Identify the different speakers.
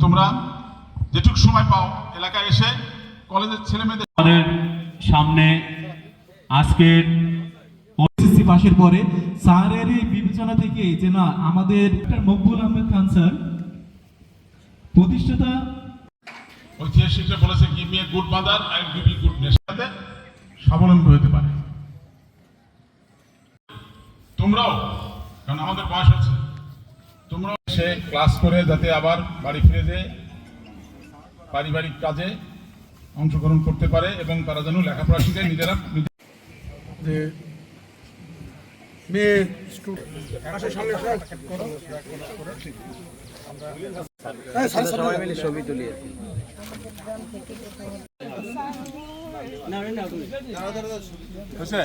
Speaker 1: তোমরা যেটুকু সময় পাও এলাকায় এসে কলেজের ছেলেমেয়েদের
Speaker 2: আমাদের সামনে আজকের
Speaker 3: ওসিসি পাশের পরে স্যারের এই বিবেচনা থেকে যে না আমাদের মকবুল আহমেদ খান স্যার প্রতিষ্ঠাতা
Speaker 1: ঐতিহাসিকরা বলেছে give me a good mother I will give you good nation, যাতে স্বাবলম্বী হতে পারে। তোমরাও, কারণ আমাদের বয়স আছে, তোমরাও সে ক্লাস করে যাতে আবার বাড়ি ফিরে যেয়ে পারিবারিক কাজে অংশগ্রহণ করতে পারে এবং তারা যেন লেখাপড়া শিখে নিজেরা
Speaker 4: যে মেয়ে সবাই মিলে ছবি তুলি
Speaker 1: হয়েছে।